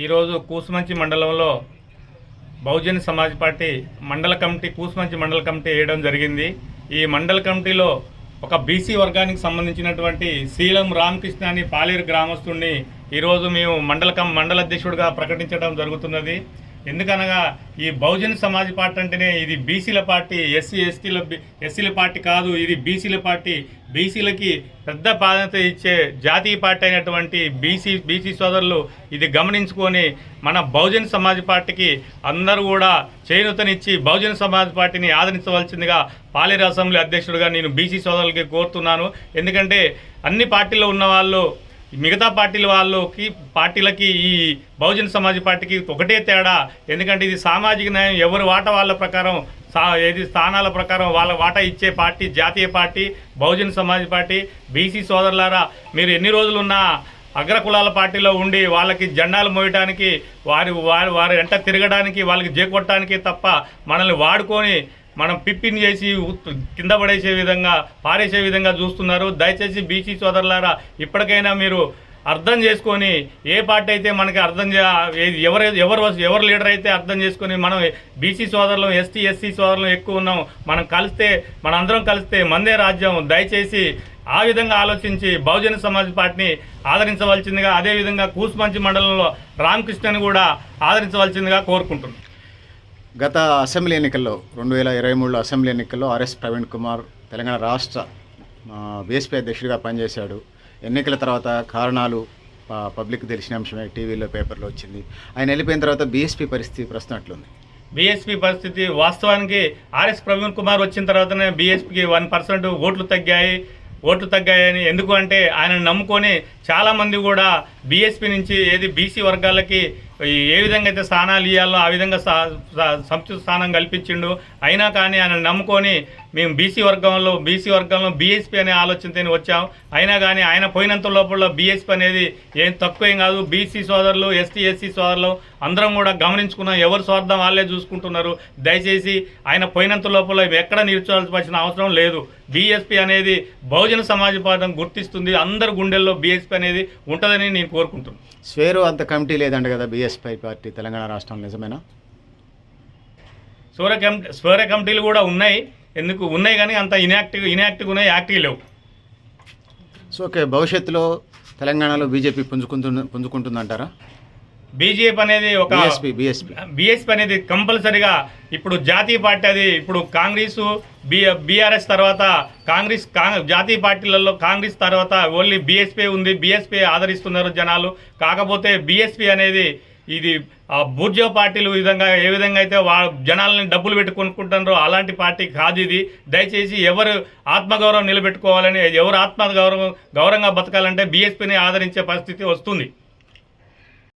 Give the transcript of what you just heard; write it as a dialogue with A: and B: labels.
A: ఈరోజు కూసుమంచి మండలంలో బహుజన్ సమాజ్ పార్టీ మండల కమిటీ కూసుమంచి మండల కమిటీ వేయడం జరిగింది. ఈ మండల కమిటీలో ఒక బీసీ వర్గానికి సంబంధించినటువంటి శీలం రామకృష్ణ అని పాలేరు గ్రామస్తుడిని ఈరోజు మేము మండల అధ్యక్షుడిగా ప్రకటించడం జరుగుతున్నది. ఎందుకనగా ఈ బహుజన్ సమాజ్ పార్టీ అంటేనే ఇది బీసీల పార్టీ, ఎస్సీల పార్టీ కాదు, ఇది బీసీల పార్టీ. బీసీలకి పెద్ద ప్రాధాన్యత ఇచ్చే జాతీయ పార్టీ అయినటువంటి బీసీ సోదరులు ఇది గమనించుకొని మన బహుజన్ సమాజ్ పార్టీకి అందరూ కూడా చేయూతనిచ్చి బహుజన్ సమాజ్ పార్టీని ఆదరించవలసిందిగా పాలేరు అసెంబ్లీ అధ్యక్షుడిగా నేను బీసీ సోదరులకి కోరుతున్నాను. ఎందుకంటే అన్ని పార్టీల్లో ఉన్న వాళ్ళు మిగతా పార్టీలకి ఈ బహుజన్ సమాజ్ పార్టీకి ఒకటే తేడా. ఎందుకంటే ఇది సామాజిక న్యాయం, ఎవరి వాటా వాళ్ళ ప్రకారం స్థానాల ప్రకారం వాళ్ళ వాటా ఇచ్చే పార్టీ జాతీయ party Bahujan Samaj party. BC సోదరులారా, మీరు ఎన్ని రోజులున్నా అగ్రకులాల పార్టీలో ఉండి వాళ్ళకి జెండాలు మోయడానికి వారి వెంట తిరగడానికి వాళ్ళకి జేకొట్టడానికి తప్ప మనల్ని వాడుకొని మనం పిప్పిని చేసి కింద పడేసే విధంగా పారేసే విధంగా చూస్తున్నారు. దయచేసి బీసీ సోదరులారా, ఇప్పటికైనా మీరు అర్థం చేసుకొని ఏ పార్టీ అయితే మనకి ఎవరు లీడర్ అయితే అర్థం చేసుకొని మనం బీసీ సోదరులు ఎస్సీ సోదరులు ఎక్కువ ఉన్నాం, మనందరం కలిస్తే మందే రాజ్యం. దయచేసి ఆ విధంగా ఆలోచించి బహుజన సమాజ్ పార్టీని ఆదరించవలసిందిగా, అదేవిధంగా కూసుమంచి మండలంలో రామకృష్ణని కూడా ఆదరించవలసిందిగా కోరుకుంటున్నాం.
B: గత అసెంబ్లీ ఎన్నికల్లో 2023 అసెంబ్లీ ఎన్నికల్లో ఆర్ఎస్ ప్రవీణ్ కుమార్ తెలంగాణ రాష్ట్ర బీఎస్పీ అధ్యక్షుడిగా పనిచేశాడు. ఎన్నికల తర్వాత కారణాలు పబ్లిక్ తెలిసిన అంశమే, టీవీలో పేపర్లో వచ్చింది. ఆయన వెళ్ళిపోయిన తర్వాత బీఎస్పీ పరిస్థితి ప్రస్తుతం అట్లుంది.
A: బీఎస్పీ పరిస్థితి వాస్తవానికి ఆర్ఎస్ ప్రవీణ్ కుమార్ వచ్చిన తర్వాతనే బీఎస్పీకి 1% ఓట్లు తగ్గాయని. ఎందుకు అంటే ఆయనను నమ్ముకొని చాలామంది కూడా బీఎస్పీ నుంచి బీసీ వర్గాలకి ఏ విధంగా అయితే స్థానాలు ఇవ్వాలో ఆ విధంగా సంస్కృత స్థానం కల్పించిండు. అయినా కానీ ఆయన నమ్ముకొని మేము బీసీ వర్గంలో బీఎస్పీ అనే ఆలోచనతో వచ్చాం. అయినా కానీ ఆయన పోయినంత లోపల బీఎస్పీ అనేది ఏం తక్కువేం కాదు. బీసీ సోదరులు ఎస్సీ సోదరులు అందరం కూడా గమనించుకున్నాం, ఎవరి స్వార్థం వాళ్ళే చూసుకుంటున్నారు. దయచేసి ఆయన పోయినంత లోపల ఎక్కడ నిల్చోవాల్సిన అవసరం లేదు. బీఎస్పీ అనేది బహుజన సమాజ్ పార్టీని గుర్తిస్తుంది. అందరు గుండెల్లో బీఎస్పీ అనేది ఉంటుందని నేను కోరుకుంటున్నాను.
B: స్వేరు అంత కమిటీ లేదంట కదా బీఎస్పీ పార్టీ తెలంగాణ రాష్ట్రంలో, నిజమేనా?
A: స్వేర కమిటీలు కూడా ఉన్నాయి కానీ అంత ఇన్యాక్టివ్ ఉన్నాయి, యాక్టివ్ లేవు.
B: సో ఓకే, భవిష్యత్తులో తెలంగాణలో బీజేపీ పుంజుకుంటుందంటారా?
A: బీజేపీ అనేది బీఎస్పీ అనేది కంపల్సరీగా ఇప్పుడు జాతీయ పార్టీ. అది ఇప్పుడు బీఆర్ఎస్ తర్వాత జాతీయ పార్టీలలో కాంగ్రెస్ తర్వాత ఓన్లీ బీఎస్పీ ఉంది. బీఎస్పీ ఆదరిస్తున్నారు జనాలు. కాకపోతే బీఎస్పీ అనేది ఇది బూర్జో పార్టీలు ఏ విధంగా అయితే జనాలని డబ్బులు పెట్టి కొనుక్కుంటున్నారో అలాంటి పార్టీ కాదు ఇది. దయచేసి ఎవరు ఆత్మగౌరవం నిలబెట్టుకోవాలని, ఎవరు గౌరవంగా బతకాలంటే బీఎస్పీని ఆదరించే పరిస్థితి వస్తుంది.